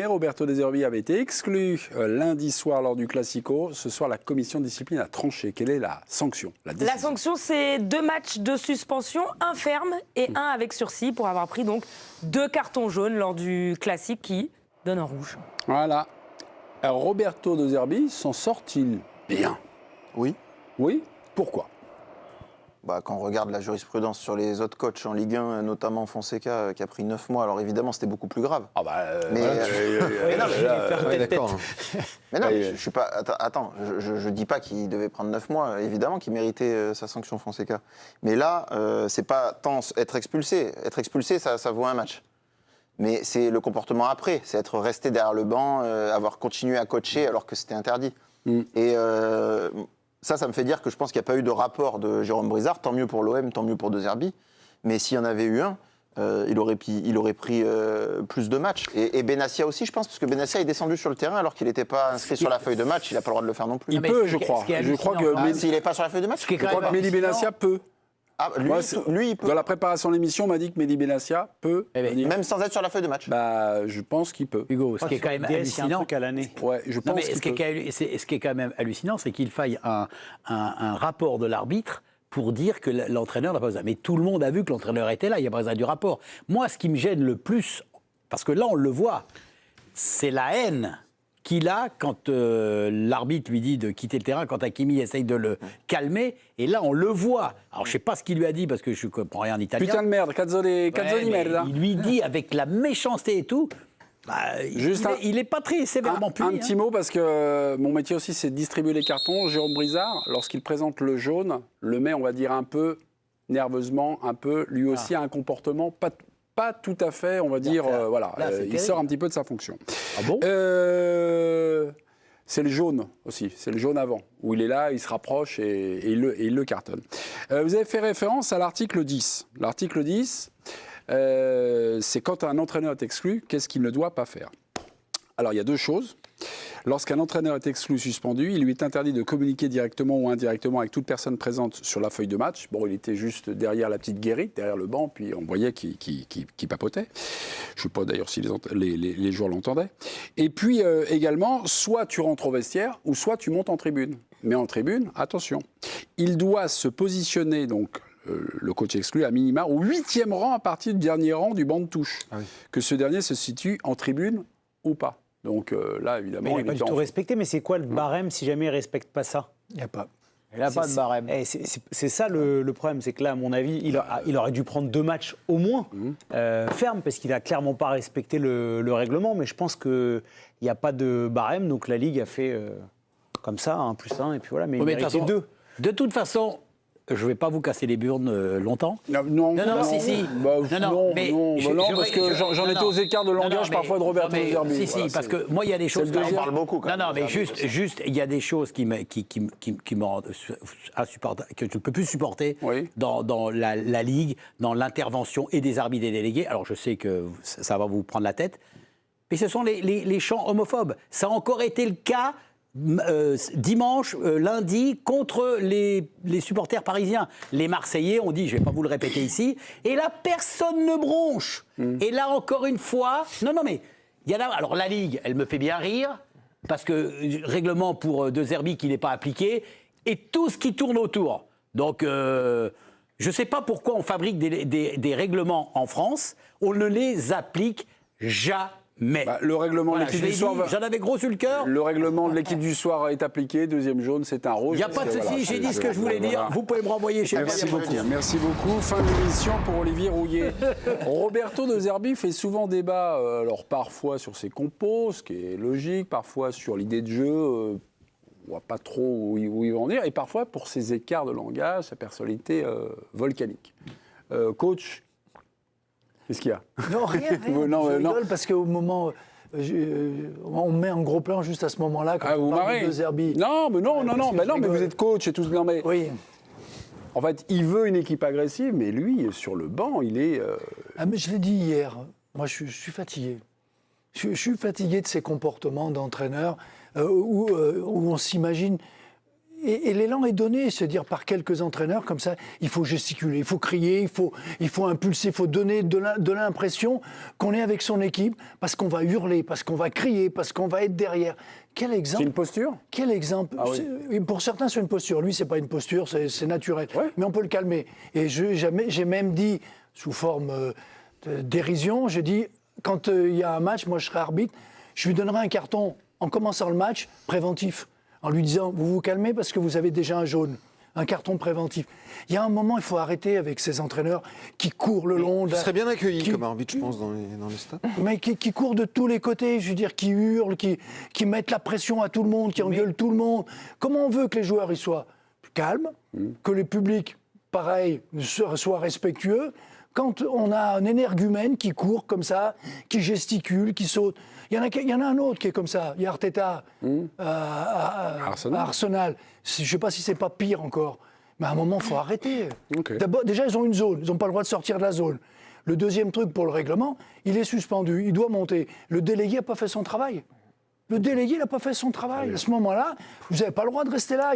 Roberto De Zerbi avait été exclu lundi soir lors du Classico. Ce soir, la commission de discipline a tranché. Quelle est la sanction? La sanction, c'est 2 matchs de suspension, un ferme et un avec sursis pour avoir pris donc 2 cartons jaunes lors du Classique qui donne un rouge. Voilà. Alors, Roberto De Zerbi s'en sort-il bien? Oui. Oui? Pourquoi? Quand on regarde la jurisprudence sur les autres coachs en Ligue 1, notamment Fonseca, qui a pris 9 mois, alors évidemment, c'était beaucoup plus grave. Ah bah... Mais, d'accord. Mais non, je suis pas... Attends, je dis pas qu'il devait prendre 9 mois. Évidemment qu'il méritait sa sanction, Fonseca. Mais là, c'est pas tant être expulsé. Être expulsé, ça vaut un match. Mais c'est le comportement après. C'est être resté derrière le banc, avoir continué à coacher alors que c'était interdit. Et... Ça me fait dire que je pense qu'il n'y a pas eu de rapport de Jérôme Brizard, tant mieux pour l'OM, tant mieux pour De Zerbi. Mais s'il y en avait eu un, il aurait pris plus de matchs. Et Benassia aussi, je pense, parce que Benassia est descendu sur le terrain alors qu'il n'était pas inscrit sur la feuille de match, il n'a pas le droit de le faire non plus. Il peut, je crois. Je crois que s'il n'est pas sur la feuille de match, je crois que Mehdi Benassia peut. Ah, lui, il peut. Dans la préparation de l'émission, on m'a dit que Mehdi Benassia peut venir. Même sans être sur la feuille de match. Je pense qu'il peut. Hugo, ce qui est quand même hallucinant à l'année. Ouais, je pense ce qui est quand même hallucinant, c'est qu'il faille un rapport de l'arbitre pour dire que l'entraîneur n'a pas besoin. Mais tout le monde a vu que l'entraîneur était là, il n'y a pas besoin du rapport. Moi, ce qui me gêne le plus, parce que là, on le voit, c'est la haine qu'il a quand l'arbitre lui dit de quitter le terrain, quand Hakimi essaye de le calmer. Et là, on le voit. Alors, je ne sais pas ce qu'il lui a dit, parce que je ne comprends rien en italien. Putain de merde, cazzoni merda. Il lui dit avec la méchanceté et tout. Il n'est pas très sévèrement puni. Un petit mot, parce que mon métier aussi, c'est de distribuer les cartons. Jérôme Brizard, lorsqu'il présente le jaune, le met, on va dire, un peu nerveusement, un peu, lui aussi a un comportement pas tout à fait, on va dire, voilà, il sort un petit peu de sa fonction. Ah bon? C'est le jaune aussi, c'est le jaune avant, où il est là, il se rapproche et il le cartonne. Vous avez fait référence à l'article 10. L'article 10, c'est quand un entraîneur est exclu, qu'est-ce qu'il ne doit pas faire? Alors, il y a 2 choses. Lorsqu'un entraîneur est exclu ou suspendu, il lui est interdit de communiquer directement ou indirectement avec toute personne présente sur la feuille de match. Bon, il était juste derrière la petite guérite, derrière le banc, puis on voyait qu'il papotait. Je ne sais pas d'ailleurs si les joueurs l'entendaient. Et puis également, soit tu rentres au vestiaire, ou soit tu montes en tribune. Mais en tribune, attention, il doit se positionner, donc le coach exclu, à minima, au 8e rang à partir du dernier rang du banc de touche. Ah oui. Que ce dernier se situe en tribune ou pas. Donc là, évidemment... Mais il n'est pas du tout respecté, mais c'est quoi le barème si jamais il ne respecte pas ça? Il n'y a pas. Il n'a pas de barème. C'est ça le problème, c'est que là, à mon avis, il aurait dû prendre 2 matchs au moins fermes, parce qu'il n'a clairement pas respecté le règlement, mais je pense qu'il n'y a pas de barème, donc la Ligue a fait comme ça, 1+1, et puis voilà, mais il méritait 2. De toute façon... Je ne vais pas vous casser les burnes longtemps. Non, si. Parce que j'en étais aux écarts de langage parfois de Roberto De Zerbi. Si, parce que moi, il y a des choses... On parle beaucoup quand même. Non, mais juste, il y a des choses qui me rendent insupportable, que je ne peux plus supporter dans la Ligue, dans l'intervention et des arbitres et des délégués. Alors, je sais que ça va vous prendre la tête, mais ce sont les chants homophobes. Ça a encore été le cas... dimanche, lundi, contre les supporters parisiens. Les Marseillais ont dit, je ne vais pas vous le répéter ici, et là, personne ne bronche. Et là, encore une fois, mais il y a là, alors la Ligue, elle me fait bien rire, parce que règlement pour De Zerbi qui n'est pas appliqué, et tout ce qui tourne autour. Donc, je ne sais pas pourquoi on fabrique des règlements en France, on ne les applique jamais. Mais le règlement de l'équipe du soir, j'en avais gros sur le cœur. Le règlement de l'équipe du soir est appliqué. 2e jaune, c'est un rouge. Il n'y a pas de souci, j'ai dit ce que je voulais dire. Vous pouvez me renvoyer chez moi. Merci beaucoup. Fin de l'émission pour Olivier Rouillet. Roberto De Zerbi fait souvent débat, alors parfois sur ses compos, ce qui est logique, parfois sur l'idée de jeu. On ne voit pas trop où il va en venir, et parfois pour ses écarts de langage, sa personnalité volcanique. Coach. Qu'est-ce qu'il y a? Non, rien. Je rigole parce qu'au moment... on met un gros plan juste à ce moment-là quand on parle de Zerbi. Non, mais mais vous êtes coach et tout. Non, mais oui. En fait, il veut une équipe agressive, mais lui, sur le banc, il est... mais je l'ai dit hier, moi je suis fatigué. Je suis fatigué de ces comportements d'entraîneur où on s'imagine... Et l'élan est donné, c'est-à-dire par quelques entraîneurs comme ça, il faut gesticuler, il faut crier, il faut impulser, il faut donner de l'impression qu'on est avec son équipe, parce qu'on va hurler, parce qu'on va crier, parce qu'on va être derrière. Quel exemple? C'est une posture? Quel exemple? Oui. Pour certains, c'est une posture. Lui, c'est pas une posture, c'est naturel. Ouais. Mais on peut le calmer. Et j'ai même dit, sous forme dérision, j'ai dit, quand il y a un match, moi je serai arbitre, je lui donnerai un carton en commençant le match préventif, en lui disant, vous vous calmez parce que vous avez déjà un jaune. Un carton préventif. Il y a un moment, il faut arrêter avec ces entraîneurs qui courent le long. Il serait bien accueilli comme arbitre, je pense, dans les stades. Mais qui courent de tous les côtés, je veux dire, qui hurlent, qui mettent la pression à tout le monde, qui engueulent tout le monde. Comment on veut que les joueurs y soient calmes, que le public, pareil, soit respectueux, quand on a un énergumène qui court comme ça, qui gesticule, qui saute? Il y en a un autre qui est comme ça. Il y a Arteta à Arsenal. Je ne sais pas si c'est pas pire encore. Mais à un moment, il faut arrêter. Okay. D'abord, déjà, ils ont une zone. Ils n'ont pas le droit de sortir de la zone. Le deuxième truc pour le règlement, il est suspendu. Il doit monter. Le délégué n'a pas fait son travail. Le délégué n'a pas fait son travail. À ce moment-là, vous n'avez pas le droit de rester là.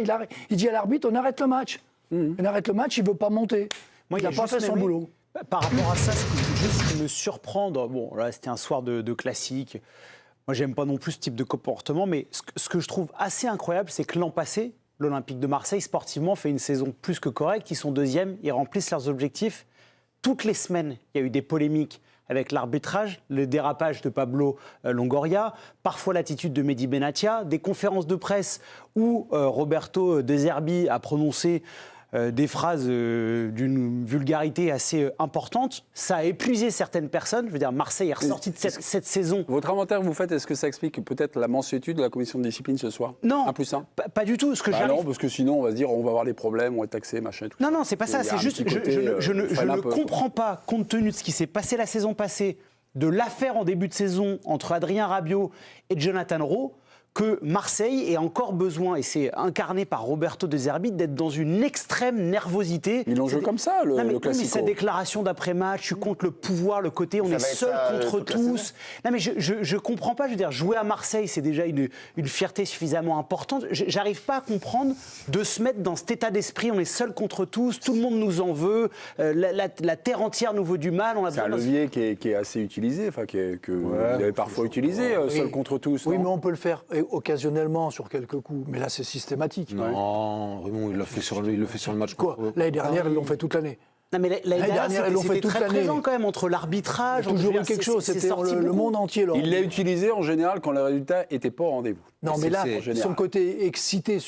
Il dit à l'arbitre, on arrête le match. On arrête le match, il ne veut pas monter. Moi, il n'a pas fait son boulot. Par rapport à ça, ce qui me surprend, bon, là, c'était un soir de classique. Moi, j'aime pas non plus ce type de comportement, mais ce que je trouve assez incroyable, c'est que l'an passé, l'Olympique de Marseille, sportivement, fait une saison plus que correcte. Ils sont deuxièmes, ils remplissent leurs objectifs. Toutes les semaines, il y a eu des polémiques avec l'arbitrage, le dérapage de Pablo Longoria, parfois l'attitude de Mehdi Benatia, des conférences de presse où Roberto De Zerbi a prononcé des phrases d'une vulgarité assez importante. Ça a épuisé certaines personnes. Je veux dire, Marseille est ressorti de cette saison. Votre inventaire que vous faites, est-ce que ça explique peut-être la mansuétude de la commission de discipline ce soir? Non, 1+1 pas du tout. Non, parce que sinon, on va se dire, on va avoir des problèmes, on va être taxé, machin, tout ça. Non, c'est pas ça. C'est juste, je ne comprends pas, compte tenu de ce qui s'est passé la saison passée, de l'affaire en début de saison entre Adrien Rabiot et Jonathan Rowe, que Marseille ait encore besoin, et c'est incarné par Roberto De Zerbi, d'être dans une extrême nervosité. Ils l'ont joué comme ça, le Classico. Mais sa déclaration d'après-match, tu comptes le pouvoir, le côté, on est seul contre tous. Non, mais je comprends pas. Je veux dire, jouer à Marseille, c'est déjà une fierté suffisamment importante. J'arrive pas à comprendre de se mettre dans cet état d'esprit. On est seul contre tous, tout le monde nous en veut, la terre entière nous veut du mal. C'est un levier qui est assez utilisé, enfin, que vous avez parfois utilisé, seul contre tous. Oui, mais on peut le faire occasionnellement sur quelques coups, mais là c'est systématique. Non, Raymond, il le fait sur le match. Quoi? L'année dernière, ils l'ont fait toute l'année. Non, mais l'année dernière, c'était très présent quand même entre l'arbitrage. Il y a toujours eu quelque chose, c'était le monde entier. Il l'a utilisé en général quand les résultats n'étaient pas au rendez-vous. Non, mais là, son côté excité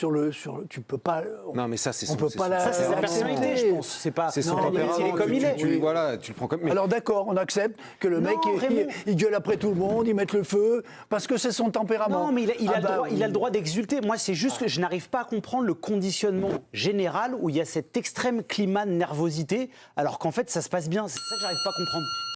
tu peux pas. Non, mais ça, c'est son. Ça, c'est sa personnalité, je pense. C'est son tempérament. Il est comme il est. Voilà, tu le prends comme. Alors d'accord, on accepte que le mec, il gueule après tout le monde, il met le feu, parce que c'est son tempérament. Non, mais il a le droit d'exulter. Moi, c'est juste que je n'arrive pas à comprendre le conditionnement général où il y a cet extrême climat de nervosité, alors qu'en fait, ça se passe bien. C'est ça que j'arrive pas à comprendre.